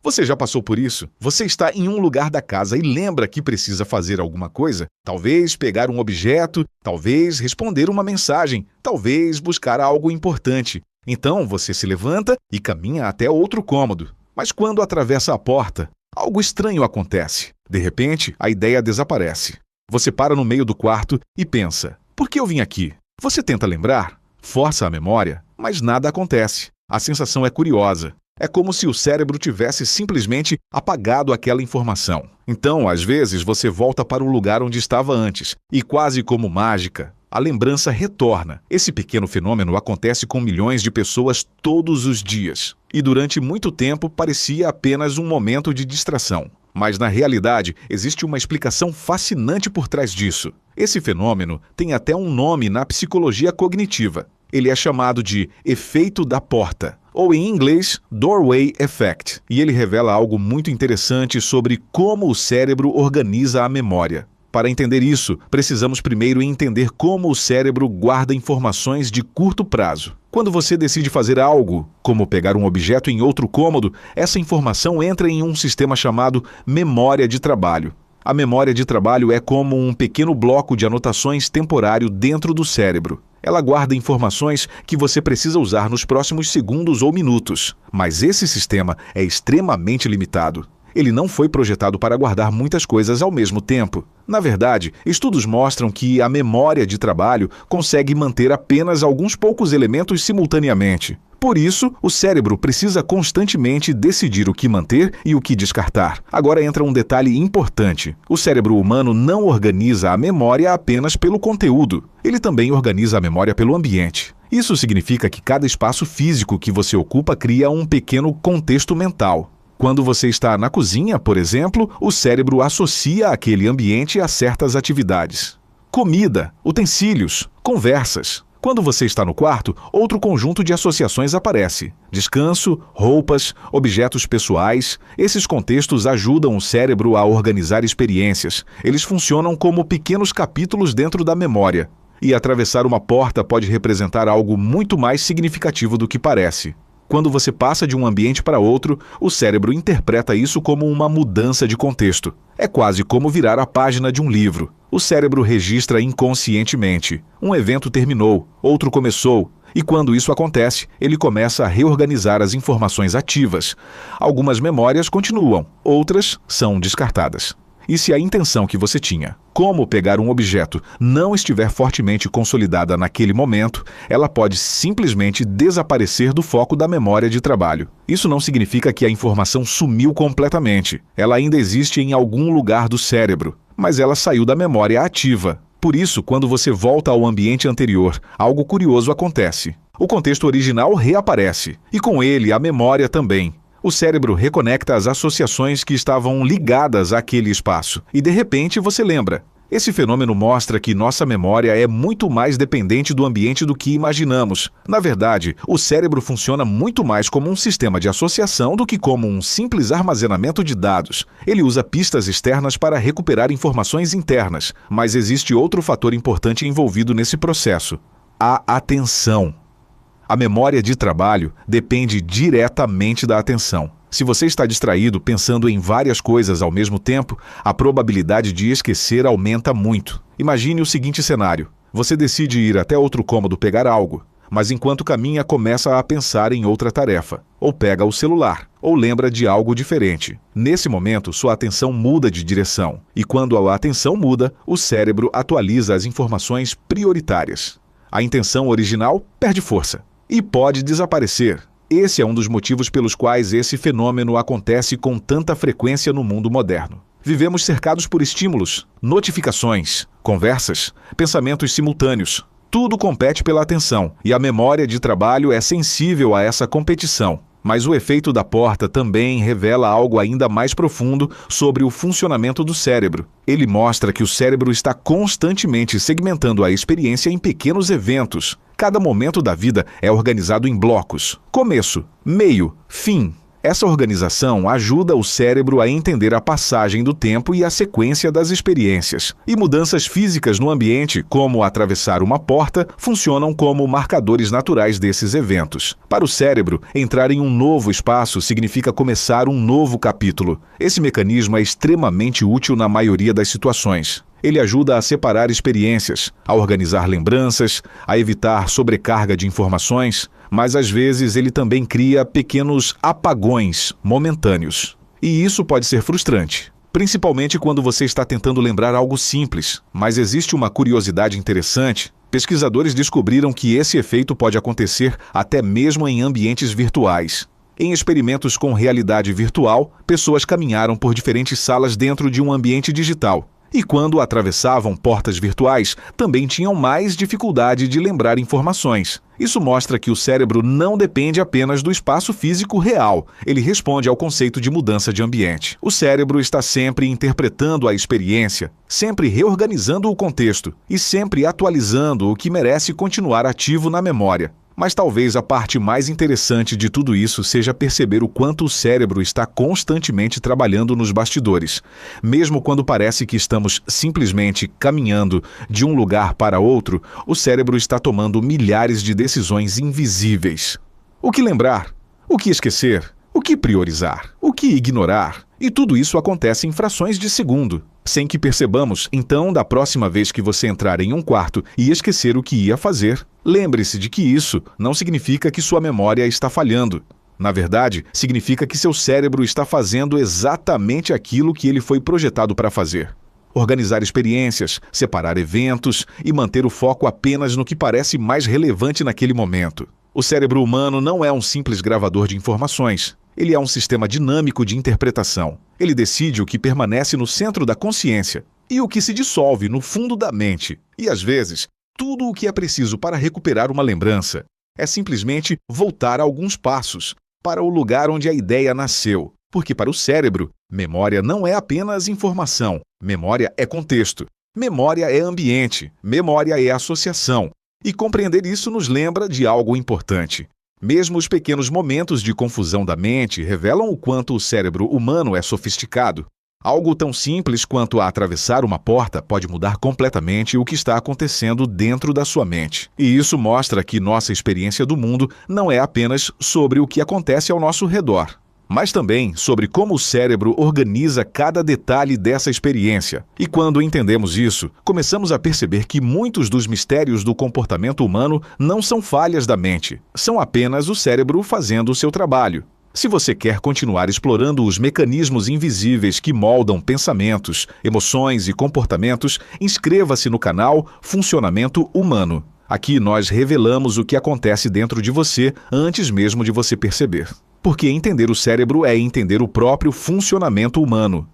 Você já passou por isso? Você está em um lugar da casa e lembra que precisa fazer alguma coisa? Talvez pegar um objeto, talvez responder uma mensagem, talvez buscar algo importante. Então você se levanta e caminha até outro cômodo. Mas quando atravessa a porta, algo estranho acontece. De repente, a ideia desaparece. Você para no meio do quarto e pensa: por que eu vim aqui? Você tenta lembrar, força a memória, mas nada acontece. A sensação é curiosa. É como se o cérebro tivesse simplesmente apagado aquela informação. Então, às vezes, você volta para o lugar onde estava antes e, quase como mágica, a lembrança retorna. Esse pequeno fenômeno acontece com milhões de pessoas todos os dias. E durante muito tempo parecia apenas um momento de distração. Mas, na realidade, existe uma explicação fascinante por trás disso. Esse fenômeno tem até um nome na psicologia cognitiva. Ele é chamado de efeito da porta, ou em inglês, Doorway Effect. E ele revela algo muito interessante sobre como o cérebro organiza a memória. Para entender isso, precisamos primeiro entender como o cérebro guarda informações de curto prazo. Quando você decide fazer algo, como pegar um objeto em outro cômodo, essa informação entra em um sistema chamado memória de trabalho. A memória de trabalho é como um pequeno bloco de anotações temporário dentro do cérebro. Ela guarda informações que você precisa usar nos próximos segundos ou minutos. Mas esse sistema é extremamente limitado. Ele não foi projetado para guardar muitas coisas ao mesmo tempo. Na verdade, estudos mostram que a memória de trabalho consegue manter apenas alguns poucos elementos simultaneamente. Por isso, o cérebro precisa constantemente decidir o que manter e o que descartar. Agora entra um detalhe importante. O cérebro humano não organiza a memória apenas pelo conteúdo. Ele também organiza a memória pelo ambiente. Isso significa que cada espaço físico que você ocupa cria um pequeno contexto mental. Quando você está na cozinha, por exemplo, o cérebro associa aquele ambiente a certas atividades. Comida, utensílios, conversas. Quando você está no quarto, outro conjunto de associações aparece. Descanso, roupas, objetos pessoais. Esses contextos ajudam o cérebro a organizar experiências. Eles funcionam como pequenos capítulos dentro da memória. E atravessar uma porta pode representar algo muito mais significativo do que parece. Quando você passa de um ambiente para outro, o cérebro interpreta isso como uma mudança de contexto. É quase como virar a página de um livro. O cérebro registra inconscientemente. Um evento terminou, outro começou. E quando isso acontece, ele começa a reorganizar as informações ativas. Algumas memórias continuam, outras são descartadas. E se a intenção que você tinha, como pegar um objeto, não estiver fortemente consolidada naquele momento, ela pode simplesmente desaparecer do foco da memória de trabalho. Isso não significa que a informação sumiu completamente. Ela ainda existe em algum lugar do cérebro, mas ela saiu da memória ativa. Por isso, quando você volta ao ambiente anterior, algo curioso acontece. O contexto original reaparece, e com ele a memória também. O cérebro reconecta as associações que estavam ligadas àquele espaço. E de repente você lembra. Esse fenômeno mostra que nossa memória é muito mais dependente do ambiente do que imaginamos. Na verdade, o cérebro funciona muito mais como um sistema de associação do que como um simples armazenamento de dados. Ele usa pistas externas para recuperar informações internas. Mas existe outro fator importante envolvido nesse processo: a atenção. A memória de trabalho depende diretamente da atenção. Se você está distraído pensando em várias coisas ao mesmo tempo, a probabilidade de esquecer aumenta muito. Imagine o seguinte cenário. Você decide ir até outro cômodo pegar algo, mas enquanto caminha começa a pensar em outra tarefa. Ou pega o celular, ou lembra de algo diferente. Nesse momento, sua atenção muda de direção. E quando a atenção muda, o cérebro atualiza as informações prioritárias. A intenção original perde força e pode desaparecer. Esse é um dos motivos pelos quais esse fenômeno acontece com tanta frequência no mundo moderno. Vivemos cercados por estímulos, notificações, conversas, pensamentos simultâneos. Tudo compete pela atenção, e a memória de trabalho é sensível a essa competição. Mas o efeito da porta também revela algo ainda mais profundo sobre o funcionamento do cérebro. Ele mostra que o cérebro está constantemente segmentando a experiência em pequenos eventos. Cada momento da vida é organizado em blocos: começo, meio, fim. Essa organização ajuda o cérebro a entender a passagem do tempo e a sequência das experiências. E mudanças físicas no ambiente, como atravessar uma porta, funcionam como marcadores naturais desses eventos. Para o cérebro, entrar em um novo espaço significa começar um novo capítulo. Esse mecanismo é extremamente útil na maioria das situações. Ele ajuda a separar experiências, a organizar lembranças, a evitar sobrecarga de informações, mas às vezes ele também cria pequenos apagões momentâneos. E isso pode ser frustrante, principalmente quando você está tentando lembrar algo simples. Mas existe uma curiosidade interessante. Pesquisadores descobriram que esse efeito pode acontecer até mesmo em ambientes virtuais. Em experimentos com realidade virtual, pessoas caminharam por diferentes salas dentro de um ambiente digital. E quando atravessavam portas virtuais, também tinham mais dificuldade de lembrar informações. Isso mostra que o cérebro não depende apenas do espaço físico real. Ele responde ao conceito de mudança de ambiente. O cérebro está sempre interpretando a experiência, sempre reorganizando o contexto e sempre atualizando o que merece continuar ativo na memória. Mas talvez a parte mais interessante de tudo isso seja perceber o quanto o cérebro está constantemente trabalhando nos bastidores. Mesmo quando parece que estamos simplesmente caminhando de um lugar para outro, o cérebro está tomando milhares de decisões invisíveis. O que lembrar? O que esquecer? O que priorizar? O que ignorar? E tudo isso acontece em frações de segundo. Sem que percebamos, então, da próxima vez que você entrar em um quarto e esquecer o que ia fazer, lembre-se de que isso não significa que sua memória está falhando. Na verdade, significa que seu cérebro está fazendo exatamente aquilo que ele foi projetado para fazer. Organizar experiências, separar eventos e manter o foco apenas no que parece mais relevante naquele momento. O cérebro humano não é um simples gravador de informações. Ele é um sistema dinâmico de interpretação. Ele decide o que permanece no centro da consciência e o que se dissolve no fundo da mente. E, às vezes, tudo o que é preciso para recuperar uma lembrança é simplesmente voltar alguns passos para o lugar onde a ideia nasceu. Porque para o cérebro, memória não é apenas informação. Memória é contexto. Memória é ambiente. Memória é associação. E compreender isso nos lembra de algo importante. Mesmo os pequenos momentos de confusão da mente revelam o quanto o cérebro humano é sofisticado. Algo tão simples quanto atravessar uma porta pode mudar completamente o que está acontecendo dentro da sua mente. E isso mostra que nossa experiência do mundo não é apenas sobre o que acontece ao nosso redor, mas também sobre como o cérebro organiza cada detalhe dessa experiência. E quando entendemos isso, começamos a perceber que muitos dos mistérios do comportamento humano não são falhas da mente, são apenas o cérebro fazendo o seu trabalho. Se você quer continuar explorando os mecanismos invisíveis que moldam pensamentos, emoções e comportamentos, inscreva-se no canal Funcionamento Humano. Aqui nós revelamos o que acontece dentro de você antes mesmo de você perceber. Porque entender o cérebro é entender o próprio funcionamento humano.